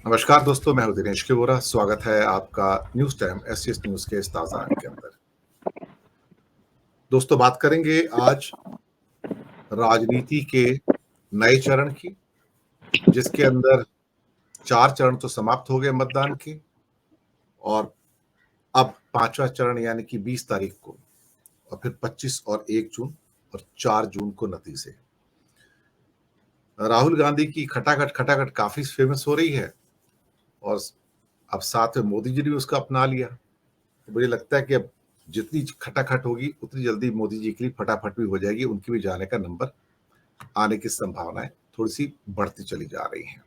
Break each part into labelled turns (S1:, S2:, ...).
S1: नमस्कार दोस्तों, मैं हूं दिनेश के वोरा। स्वागत है आपका न्यूज टाइम एससीएस न्यूज के इस ताजा अंक के अंदर। दोस्तों, बात करेंगे आज राजनीति के नए चरण की, जिसके अंदर 4 चरण तो समाप्त हो गए मतदान के, और अब 5वां चरण यानी कि 20 तारीख को, और फिर 25 और 1 जून और 4 जून को नतीजे। राहुल गांधी की खटाखट खटाखट काफी फेमस हो रही है, और अब साथ में मोदी जी ने उसका अपना लिया। तो मुझे लगता है कि अब जितनी खटाखट होगी उतनी जल्दी मोदी जी के लिए फटाफट भी हो जाएगी। उनकी भी जाने का नंबर आने की संभावनाएं थोड़ी सी बढ़ती चली जा रही हैं।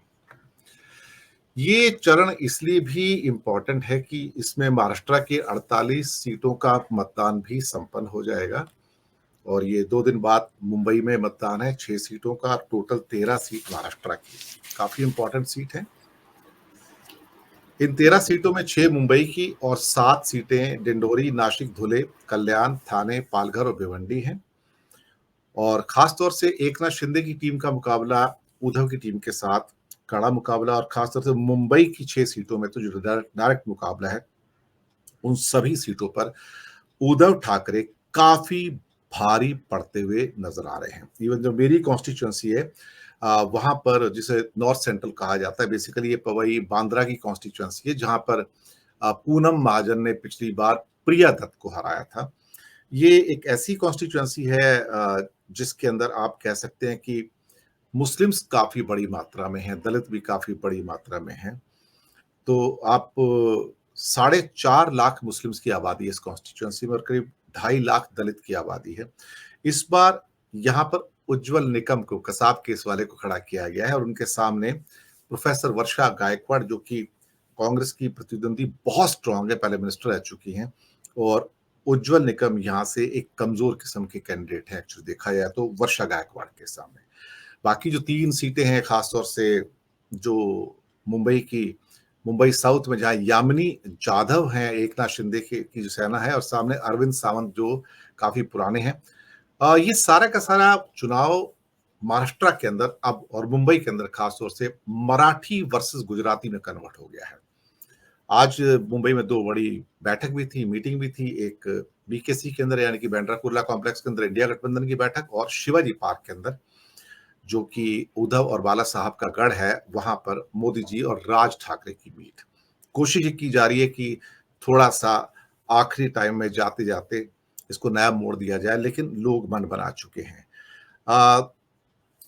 S1: ये चरण इसलिए भी इम्पोर्टेंट है कि इसमें महाराष्ट्र के 48 सीटों का मतदान भी संपन्न हो जाएगा, और ये 2 दिन बाद मुंबई में मतदान है 6 सीटों का। टोटल 13 सीट महाराष्ट्र की, काफी इंपॉर्टेंट सीट है। इन 13 सीटों में 6 मुंबई की और 7 सीटें डिंडोरी, नासिक, धुले, कल्याण, थाने, पालघर और भिवंडी हैं। और खासतौर से एकनाथ शिंदे की टीम का मुकाबला उद्धव की टीम के साथ कड़ा मुकाबला, और खासतौर से मुंबई की 6 सीटों में तो जो डायरेक्ट मुकाबला है, उन सभी सीटों पर उद्धव ठाकरे काफी भारी पड़ते हुए नजर आ रहे हैं। इवन जो मेरी कॉन्स्टिट्यूंसी है, वहां पर, जिसे नॉर्थ सेंट्रल कहा जाता है, बेसिकली ये पवई बांद्रा की कॉन्स्टिट्यूंसी है, जहां पर पूनम महाजन ने पिछली बार प्रिया दत्त को हराया था। ये एक ऐसी कॉन्स्टिट्यूंसी है जिसके अंदर आप कह सकते हैं कि मुस्लिम्स काफी बड़ी मात्रा में हैं, दलित भी काफी बड़ी मात्रा में हैं। तो आप 4.5 लाख मुस्लिम्स की आबादी है इस कॉन्स्टिट्यूंसी में, और करीब 2.5 लाख दलित की आबादी है। इस बार यहाँ पर उज्जवल निकम को, कसाब केस वाले को खड़ा किया गया है, और उनके सामने प्रोफेसर वर्षा गायकवाड़, जो कि कांग्रेस की प्रतिद्वंदी बहुत स्ट्रांग है, पहले मिनिस्टर रह चुकी हैं, और उज्जवल निकम यहाँ से एक कमजोर किस्म के कैंडिडेट है एक्चुअली देखा जाए तो वर्षा गायकवाड़ के सामने। बाकी जो 3 सीटें हैं, खासतौर से जो मुंबई साउथ में जहां यामिनी जाधव हैं, एकनाथ शिंदे की जो सेना है, और सामने अरविंद सावंत जो काफी पुराने हैं। ये सारा का सारा चुनाव महाराष्ट्र के अंदर अब, और मुंबई के अंदर खासतौर से मराठी वर्सेस गुजराती में कन्वर्ट हो गया है। आज मुंबई में 2 बड़ी बैठक भी थी, मीटिंग भी थी। एक बीकेसी के अंदर यानी कि बांद्रा कुर्ला कॉम्प्लेक्स के अंदर इंडिया गठबंधन की बैठक, और शिवाजी पार्क के अंदर, जो कि उद्धव और बाला साहब का गढ़ है, वहां पर मोदी जी और राज ठाकरे की मीट। कोशिश की जा रही है कि थोड़ा सा आखिरी टाइम में जाते जाते इसको नया मोड़ दिया जाए, लेकिन लोग मन बना चुके हैं।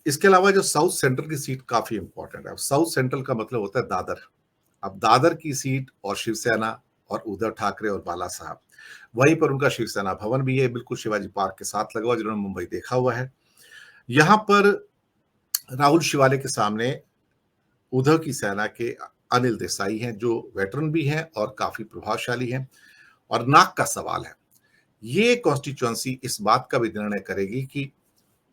S1: इसके अलावा जो साउथ सेंट्रल की सीट काफी इंपॉर्टेंट है। साउथ सेंट्रल का मतलब होता है दादर। अब दादर की सीट और शिवसेना और उद्धव ठाकरे और बाला साहब, वहीं पर उनका शिवसेना भवन भी है, बिल्कुल शिवाजी पार्क के साथ लगा हुआ, जिन्होंने मुंबई देखा हुआ है। यहां पर राहुल शिवाले के सामने उद्धव की सेना के अनिल देसाई हैं, जो वेटरन भी हैं और काफी प्रभावशाली हैं। और नाक का सवाल है, ये कॉन्स्टिट्यूंसी इस बात का भी निर्णय करेगी कि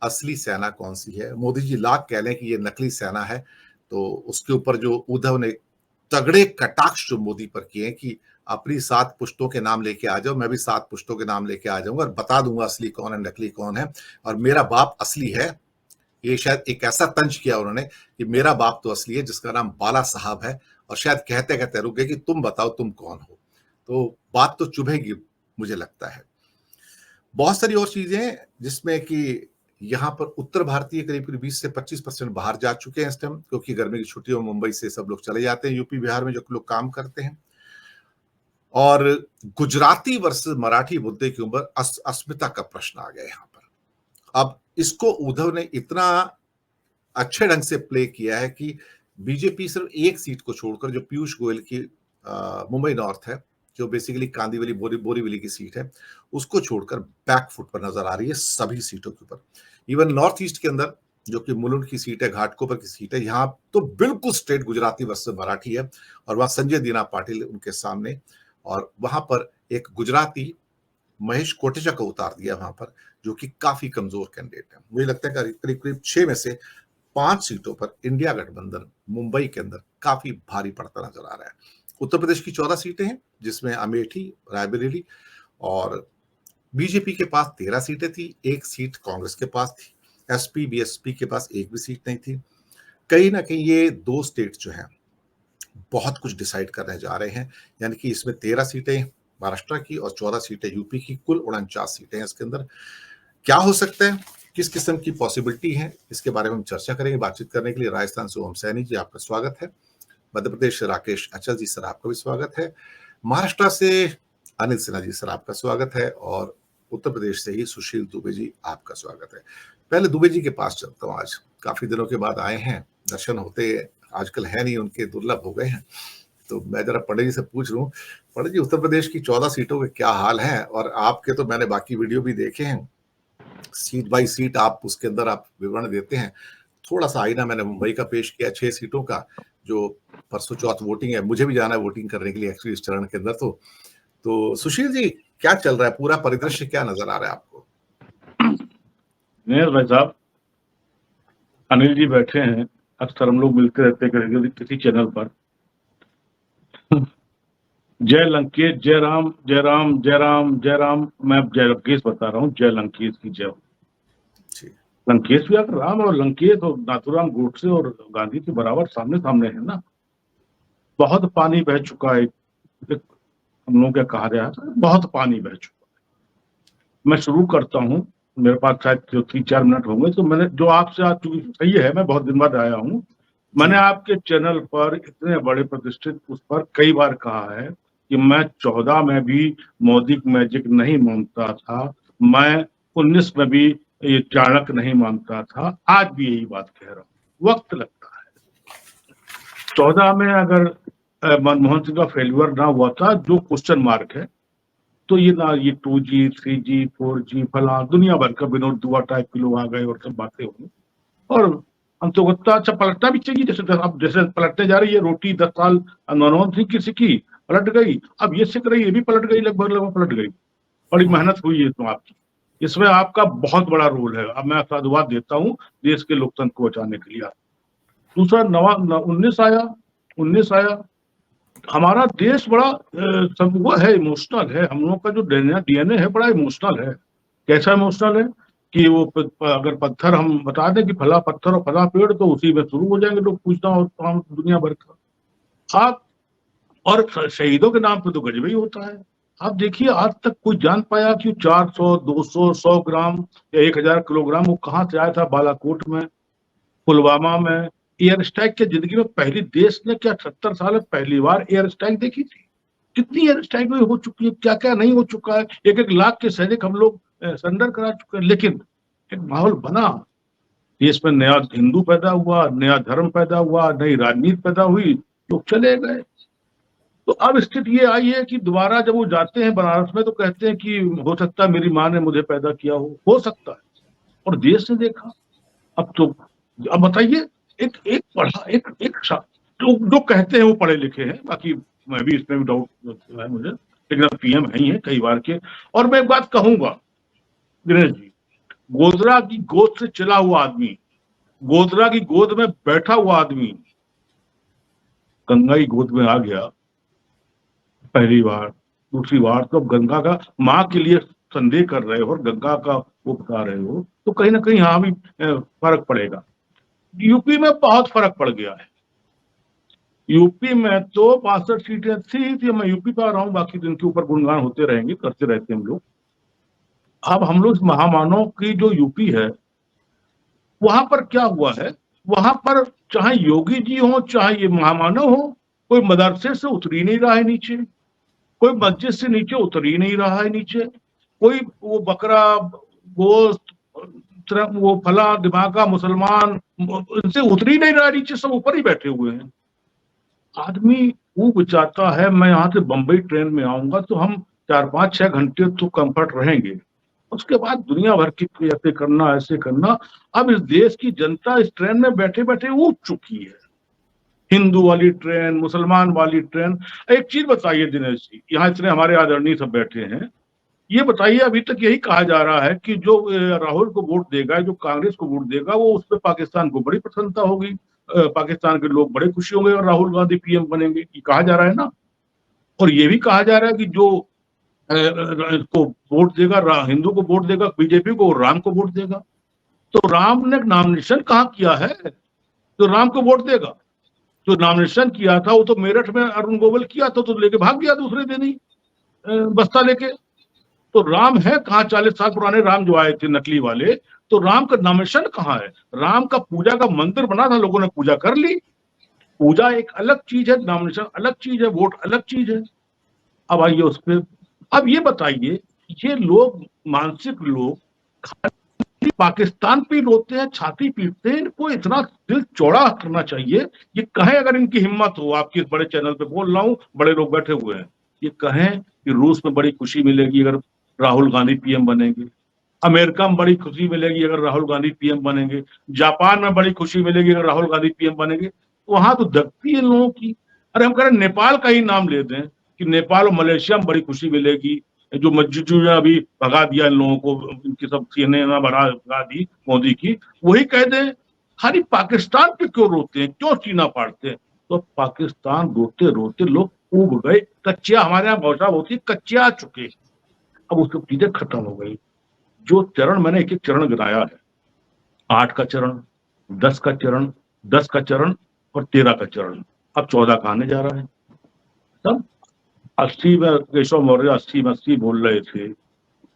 S1: असली सेना कौन सी है। मोदी जी लाख कह लें कि ये नकली सेना है, तो उसके ऊपर जो उद्धव ने तगड़े कटाक्ष जो मोदी पर किए कि अपनी 7 पुश्तों के नाम लेके आ जाओ, मैं भी 7 पुश्तों के नाम लेके आ जाऊंगा और बता दूंगा असली कौन है, नकली कौन है, और मेरा बाप असली है। ये शायद एक ऐसा तंज किया उन्होंने कि मेरा बाप तो असली है, जिसका नाम बाला साहब है, और शायद कहते कहते रुके कि तुम बताओ तुम कौन हो। तो बात तो चुभेगी, मुझे लगता है। बहुत सारी और चीजें हैं जिसमें कि यहाँ पर उत्तर भारतीय करीब करीब 20 से 25% बाहर जा चुके हैं इस टाइम, क्योंकि गर्मी की छुट्टियों में मुंबई से सब लोग चले जाते हैं, यूपी बिहार में जो लोग काम करते हैं। और गुजराती वर्सेस मराठी मुद्दे के ऊपर अस्मिता का प्रश्न आ गया यहाँ पर। अब इसको उद्धव ने इतना अच्छे ढंग से प्ले किया है कि बीजेपी सिर्फ एक सीट को छोड़कर, जो पीयूष गोयल की मुंबई नॉर्थ है, जो बेसिकली कांदीवली बोरीवली की सीट है, उसको छोड़कर बैकफुट पर नजर आ रही है सभी सीटों के ऊपर। इवन नॉर्थ ईस्ट के अंदर, जो कि मुलुंड की सीट है, घाटकोपर की सीट है, यहाँ तो बिल्कुल स्ट्रेट गुजराती वर्सेस मराठी है, और वहां संजय दीना पाटिल उनके सामने, और वहां पर एक गुजराती महेश कोटेचा को उतार दिया वहां पर, जो कि काफी कमजोर कैंडिडेट है। मुझे लगता है करीब करीब 6 में से 5 सीटों पर इंडिया गठबंधन मुंबई के अंदर काफी भारी पड़ता नजर आ रहा है। उत्तर प्रदेश की 14 सीटें हैं, जिसमें अमेठी, रायबरेली, और बीजेपी के पास 13 सीटें थी, 1 सीट कांग्रेस के पास थी, एसपी बीएसपी के पास एक भी सीट नहीं थी। कहीं न कहीं ये 2 स्टेट जो हैं, बहुत कुछ डिसाइड करने जा रहे हैं। यानी कि इसमें 13 सीटें महाराष्ट्र की और 14 सीटें यूपी की, कुल 49 सीटें हैं इसके अंदर। क्या हो सकता है? किस किस्म की पॉसिबिलिटी है? इसके बारे में हम चर्चा करेंगे। बातचीत करने के लिए राजस्थान से ओम सैनी जी, आपका स्वागत है। मध्य प्रदेश से राकेश अचल जी, सर आपका भी स्वागत है। महाराष्ट्र से अनिल सिन्हा जी, सर आपका स्वागत है। और उत्तर प्रदेश से ही सुशील दुबे जी, आपका स्वागत है। पहले दुबे जी के पास चलता हूँ। आज काफी दिनों के बाद आए हैं, दर्शन होते आजकल है नहीं, उनके दुर्लभ हो गए हैं। तो मैं जरा पंडित जी से पूछ लूं, पंडित जी, उत्तर प्रदेश की 14 सीटों के क्या हाल हैं? और आपके तो मैंने बाकी वीडियो भी देखे हैं, सीट बाय सीट आप उसके अंदर आप विवरण देते हैं। थोड़ा सा आईना मैंने मुंबई का पेश किया 6 सीटों का, जो परसों चौथ वोटिंग है। मुझे भी जाना है वोटिंग करने के लिए एक्चुअली इस चरण के अंदर। तो सुशील जी, क्या चल रहा है? पूरा परिदृश्य क्या नजर आ रहा है आपको?
S2: नहीं भाई साहब, अनिल जी बैठे हैं, अक्सर हम लोग मिलते रहते हैं किसी चैनल पर। जय लंकेश, जय राम, जय राम, जय राम, जय राम। मैं जय लंकेश बता रहा हूँ, जय लंकेश की जय। लंकेश भी अगर राम और लंकेश और नाथुराम गोडसे और गांधी के बराबर सामने सामने है ना। बहुत पानी बह चुका है, हम लोग क्या कहा जाए, बहुत पानी बह चुका है। मैं शुरू करता हूँ, मेरे पास शायद 3-4 मिनट होंगे। तो मैंने जो आपसे आज, चूंकि सही है मैं बहुत दिन बाद आया हूँ, मैंने आपके चैनल पर इतने बड़े प्रतिष्ठित उस पर कई बार कहा है कि मैं 14 में भी मोदी मैजिक नहीं मानता था, मैं 19 में भी ये चाणक्य नहीं मानता था। आज भी यही बात कह रहा हूँ, वक्त लगता है। 14 में अगर मनमोहन सिंह का फेल्यूर ना हुआ था, जो क्वेश्चन मार्क है, तो ये ना ये 2G 3G 4G फला दुनिया भर का विनोद दुआ टाइप के लोग आ गए और सब बातें हुई। और हम तो अच्छा पलटना भी चाहिए, जैसे अब जैसे पलटने जा रही है रोटी। 10 साल मनमोहन सिंह की सिकी, पलट गई, अब ये सिक रही, ये भी पलट गई, लगभग पलट गई। बड़ी मेहनत हुई है तो आपकी, इसमें आपका बहुत बड़ा रोल है। अब मैं साधुवाद देता हूँ देश के लोकतंत्र को बचाने के लिए। दूसरा 19 आया, हमारा देश बड़ा सब वो है, इमोशनल है। हम लोग का जो डीएनए है बड़ा इमोशनल है। कैसा इमोशनल है कि वो अगर पत्थर हम बता दें कि फला पत्थर और फला पेड़, तो उसी में शुरू हो जाएंगे लोग पूछना और काम दुनिया भर का। आप और शहीदों के नाम पे तो गजब ही होता है। आप देखिए, आज तक कोई जान पाया कि 400 200 100 ग्राम या 1000 किलोग्राम वो कहाँ से आया था? बालाकोट में, पुलवामा में एयर स्ट्राइक के जिंदगी में पहली, देश ने क्या 70 साल में पहली बार एयर स्ट्राइक देखी थी? कितनी एयर स्ट्राइक में हो चुकी है, क्या क्या नहीं हो चुका है। 1-1 लाख के सैनिक हम लोग सरेंडर करा चुके हैं। लेकिन एक माहौल बना, देश में नया हिंदू पैदा हुआ, नया धर्म पैदा हुआ, नई राजनीति पैदा हुई, लोग चले गए। तो अब स्थिति ये आई है कि दोबारा जब वो जाते हैं बनारस में, तो कहते हैं कि हो सकता है मेरी माँ ने मुझे पैदा किया हो सकता है। और देश ने देखा। अब तो अब बताइए, एक एक पढ़ा एक जो कहते हैं वो पढ़े लिखे हैं, बाकी मैं भी इसमें भी डाउट है मुझे, लेकिन अब पीएम है ही है कई बार के। और मैं एक बात कहूंगा दिनेश जी, गोदरा की गोद से चला हुआ आदमी, गोदरा की गोद में बैठा हुआ आदमी गंगा की गोद में आ गया पहली बार, दूसरी बार तो गंगा का माँ के लिए संदेह कर रहे हो और गंगा का वो बता रहे हो, तो कहीं ना कहीं हाँ भी फर्क पड़ेगा। यूपी में बहुत फर्क पड़ गया है। यूपी में तो 62 सीटें थी, मैं यूपी पे आ रहा हूँ, बाकी दिन के ऊपर गुणगान होते रहेंगे, करते रहते हैं हम लोग। अब हम लोग महामानव की जो यूपी है, वहां पर क्या हुआ है, वहां पर चाहे योगी जी हो चाहे ये महामानव हो, कोई मदरसे से उतर ही नहीं रहा है नीचे, कोई मस्जिद से नीचे उतर ही नहीं रहा है नीचे, कोई वो बकरा गोश्त वो फला दिमागा मुसलमान इनसे उतर ही नहीं रहा है नीचे, सब ऊपर ही बैठे हुए हैं। आदमी वो चाहता है मैं यहाँ से बंबई ट्रेन में आऊंगा तो हम 4-5-6 घंटे तो कंफर्ट रहेंगे, उसके बाद दुनिया भर की ऐसे करना ऐसे करना। अब इस देश की जनता इस ट्रेन में बैठे बैठे उठ चुकी है, हिंदू वाली ट्रेन, मुसलमान वाली ट्रेन। एक चीज बताइए दिनेश जी, यहाँ इतने हमारे आदरणीय सब बैठे हैं, ये बताइए, अभी तक यही कहा जा रहा है कि जो राहुल को वोट देगा, जो कांग्रेस को वोट देगा, वो उस पर पाकिस्तान को बड़ी प्रसन्नता होगी, पाकिस्तान के लोग बड़े खुशी होंगे और राहुल गांधी पीएम बनेंगे, ये कहा जा रहा है ना। और ये भी कहा जा रहा है कि जो को वोट देगा, हिंदू को वोट देगा बीजेपी को, राम को वोट देगा। तो राम ने नामिनेशन कहाँ किया है? तो राम को वोट देगा। जो नॉमिनेशन किया था वो तो मेरठ में अरुण गोविल किया था, तो लेके भाग गया दूसरे दिन ही बस्ता लेके। तो राम है कहाँ? 40 साल पुराने राम जो आए थे नकली वाले, तो राम का नॉमिनेशन कहाँ है? राम का पूजा का मंदिर बना था, लोगों ने पूजा कर ली। पूजा एक अलग चीज है, नॉमिनेशन अलग चीज है, वोट अलग चीज है। अब आइए उस पर। अब ये बताइए, ये लोग मानसिक लोग खाली पाकिस्तान पे रोते हैं, छाती पीटते हैं, इनको इतना दिल चौड़ा करना चाहिए। ये कहें, अगर इनकी हिम्मत हो, आपके इस बड़े चैनल पे बोल रहा हूं, बड़े लोग बैठे हुए हैं, ये कहें कि रूस में बड़ी खुशी मिलेगी अगर राहुल गांधी पीएम बनेंगे, अमेरिका में बड़ी खुशी मिलेगी अगर राहुल गांधी पीएम बनेंगे, जापान में बड़ी खुशी मिलेगी अगर राहुल गांधी पीएम बनेंगे, वहां तो दबती है लोगों की। अरे हम कह रहे नेपाल का ही नाम ले दें कि नेपाल और मलेशिया में बड़ी खुशी मिलेगी, जो मज्जू ने अभी भगा दिया इन लोगों को, इनकी सब सीने भगा दी मोदी की, वही कह दें। खाली पाकिस्तान पे क्यों रोते हैं, क्यों सीना फाड़ते हैं? तो पाकिस्तान रोते रोते लोग उब गए, कच्चिया, हमारे यहाँ भाषा होती है, कच्चिया चुके। अब उसकी चीजें खत्म हो गई। जो चरण मैंने एक एक चरण गिनाया है, 8 का चरण, 10 का चरण, 10 का चरण और 13 का चरण, अब 14 का आने जा रहा है। तब 80 में केशव मौर्य 80 में 80 बोल रहे थे,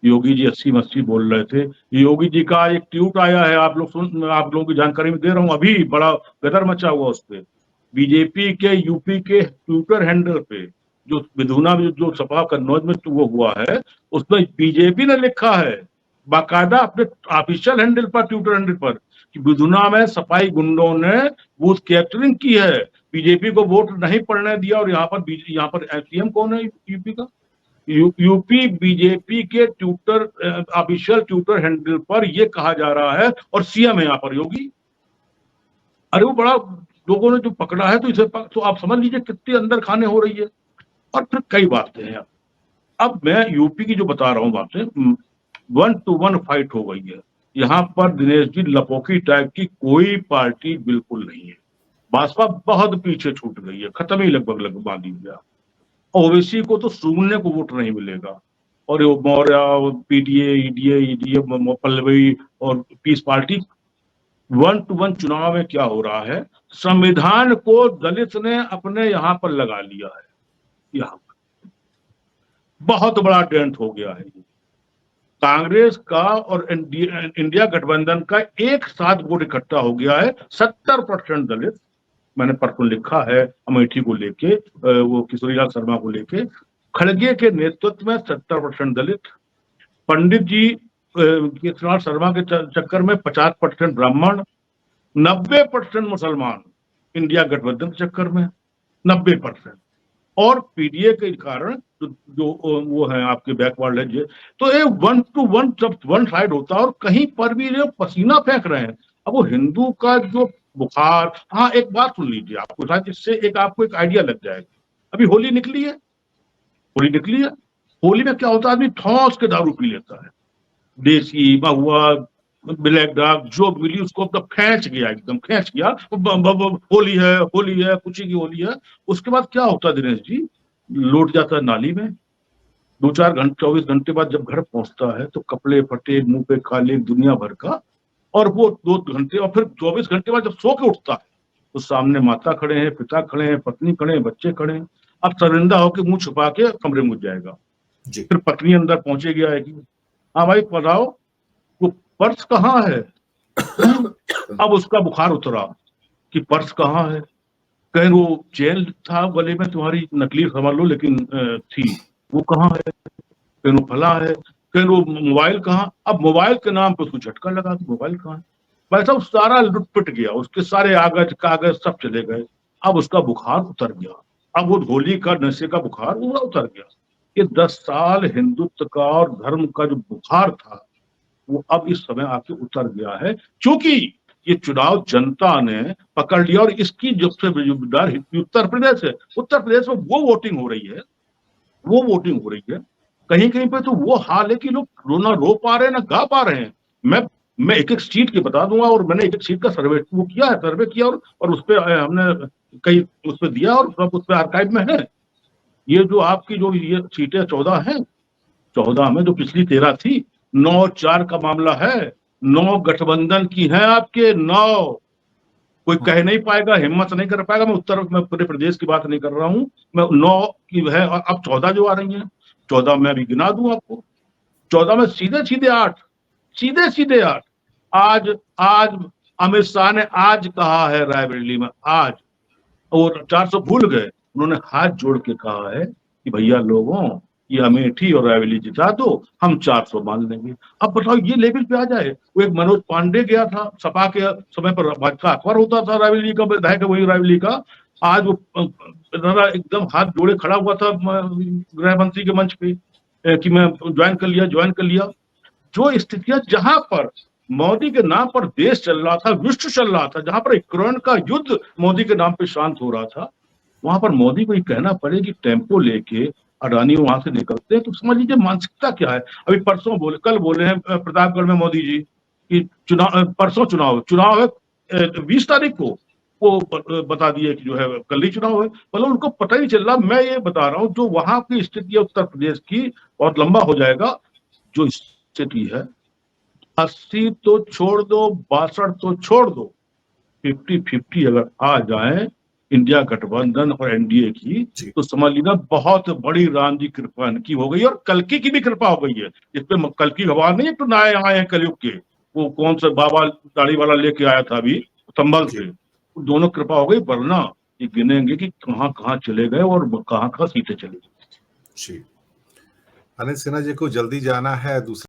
S2: योगी जी 80 में 80 बोल रहे थे। योगी जी का एक ट्वीट आया है, आप लोगों की जानकारी में दे रहा हूं, अभी बड़ा गदर मचा हुआ उस पर। बीजेपी के यूपी के ट्विटर हैंडल पे, जो विधुना में जो सपा कन्नौज में वो हुआ है, उसमें बीजेपी ने लिखा है बाकायदा अपने ऑफिशियल हैंडल पर, ट्विटर हैंडल पर, कि विधुना में सफाई गुंडों ने बूथ कैप्चरिंग की है, बीजेपी को वोट नहीं पड़ने दिया। और यहाँ पर सीएम कौन है यूपी का? यूपी बीजेपी के ट्विटर ऑफिशियल ट्विटर हैंडल पर यह कहा जा रहा है, और सीएम है यहाँ पर योगी। अरे वो बड़ा लोगों ने जो पकड़ा है, तो इसे तो आप समझ लीजिए कितनी अंदर खाने हो रही है। और फिर कई बातें हैं। अब मैं यूपी की जो बता रहा हूँ बातें, 1 to 1 फाइट हो गई है यहाँ पर। दिनेश जी, लपोकी टाइप की कोई पार्टी बिल्कुल नहीं है। भाजपा बहुत पीछे छूट गई है, खत्म ही लगभग बांधी गया। ओवैसी को तो सूंघने को वोट नहीं मिलेगा। और मौर्य, पीडीए, ईडीए, पल्लवी और पीस पार्टी, 1 to 1 चुनाव में क्या हो रहा है, संविधान को दलित ने अपने यहाँ पर लगा लिया है। यहाँ पर बहुत बड़ा डेंट हो गया है। कांग्रेस का और इंडिया गठबंधन का एक साथ वोट इकट्ठा हो गया है, 70% दलित। मैंने परसों लिखा है अमेठी को लेके, वो किशोरीलाल शर्मा को लेके, खड़गे के नेतृत्व में 70% दलित, पंडित जी किशोरीलाल शर्मा के चक्कर में 50% ब्राह्मण, 90% मुसलमान इंडिया गठबंधन के चक्कर में, 90%। और पीडीए के कारण जो वो है आपके बैकवर्ड है, तो ये 1 to 1 जब 1 साइड होता है, और कहीं पर भी जो पसीना फेंक रहे हैं। अब वो हिंदू का जो बुखार, हाँ एक बात सुन लीजिए, आपको शायद इससे आपको एक आइडिया लग जाएगा। अभी होली निकली है, होली में क्या होता है, आदमी ठोस के दारू पी लेता है, देसी, महुआ, ब्लैक डार्क, जो मिली उसको एकदम खींच गया, होली है, खुशी की होली है। उसके बाद क्या होता है दिनेश जी, लौट जाता है नाली में। 2-4 घंटे, 24 घंटे बाद जब घर पहुंचता है तो कपड़े फटे, मुंह पे काले, दुनिया भर का। और वो 2 घंटे, और फिर 24 घंटे बाद जब सो के उठता है तो सामने माता खड़े हैं, पिता खड़े हैं, पत्नी खड़े हैं, बच्चे खड़े हैं। अब शर्मिंदा होकर मुंह छुपा के कमरे में घुस जाएगा। फिर पत्नी अंदर पहुंचेगी, आएगी, हाँ भाई बताओ वो पर्स कहाँ है? अब उसका बुखार उतरा कि पर्स कहाँ है, कहीं वो चेन था गले में तुम्हारी, नकली समझ लो लेकिन थी, वो कहाँ है, कहीं वो फला है, कहीं वो मोबाइल कहाँ। अब मोबाइल के नाम पे उसको झटका लगा कि मोबाइल कहाँ है। भाई साहब सारा लुट पिट गया, उसके सारे कागज सब चले गए। अब उसका बुखार उतर गया, अब वो होली का नशे का बुखार पूरा उतर गया। ये 10 साल हिंदुत्व का और धर्म का जो बुखार था, वो अब इस समय आके उतर गया है, क्योंकि ये चुनाव जनता ने पकड़ लिया। और इसकी जब से उत्तर प्रदेश है, उत्तर प्रदेश में वो वोटिंग हो रही है, कहीं कहीं पे तो वो हाल है कि लोग ना रो पा रहे हैं ना गा पा रहे हैं। मैं एक एक सीट की बता दूंगा, और मैंने एक एक सीट का सर्वे किया, और उस पर हमने कई उस पर दिया, और सब उस पर आर्काइव में है। ये जो आपकी जो ये सीटें 14 हैं, 14 में जो पिछली 13 थी, 9-4 का मामला है, 9 गठबंधन की हैं आपके, 9 कोई कह नहीं पाएगा, हिम्मत नहीं कर पाएगा। मैं पूरे प्रदेश की बात नहीं कर रहा हूँ, मैं 9 की है और अब 14 जो आ रही हैं, 14 मैं अभी गिना दूं आपको। 14 में सीधे-सीधे 8, सीधे-सीधे 8। आज आज अमित शाह ने आज कहा है रायबरेली में, आज, और 400 भूल गए। उन्होंने हाथ जोड़ के कहा है कि भैया लोगों, ये अमेठी और रायबरेली जिता दो, हम 400 मान लेंगे। अब बताओ ये लेवल पे आ जाए। वो एक मनोज पांडे गया था, सपा के समय पर भाजपा अखबार होता था रायबरेली का, विधायक है वही रायबरेली का। आज वो एकदम हाथ जोड़े खड़ा हुआ था गृह मंत्री के मंच पे कि मैं ज्वाइन कर लिया। जो स्थितियां जहां पर मोदी के नाम पर देश चल रहा था, विश्व चल रहा था, जहां पर यूक्रेन का युद्ध मोदी के नाम पे शांत हो रहा था, वहां पर मोदी को ये कहना पड़े कि टेम्पो लेके अडानी वहां से निकलते हैं, तो समझ लीजिए मानसिकता क्या है। अभी कल बोले हैं प्रतापगढ़ में मोदी जी कि परसों चुनाव है 20 तारीख को, वो बता दिए कि जो है कल ही चुनाव है। मतलब उनको पता ही चल रहा। मैं ये बता रहा हूँ जो वहां की स्थिति है उत्तर प्रदेश की, बहुत लंबा हो जाएगा। जो स्थिति है 80 तो छोड़ दो, 62 तो छोड़ दो, 50-50 अगर आ जाए इंडिया गठबंधन और एनडीए की, तो समझ लीजिए बहुत बड़ी राम जी कृपा की हो गई और कल्कि की भी कृपा हो गई है। इसपे कल्कि भगवान नहीं, एक तो नए आए हैं कलयुग के, वो कौन सा बाबा दाढ़ी वाला लेके आया था अभी संभल से, दोनों कृपा हो गई। वरना ये गिनेंगे कि कहाँ कहाँ चले गए और कहाँ कहाँ सीटें चली गई।
S1: अनिल सिन्हा जी को जल्दी जाना है दूसरे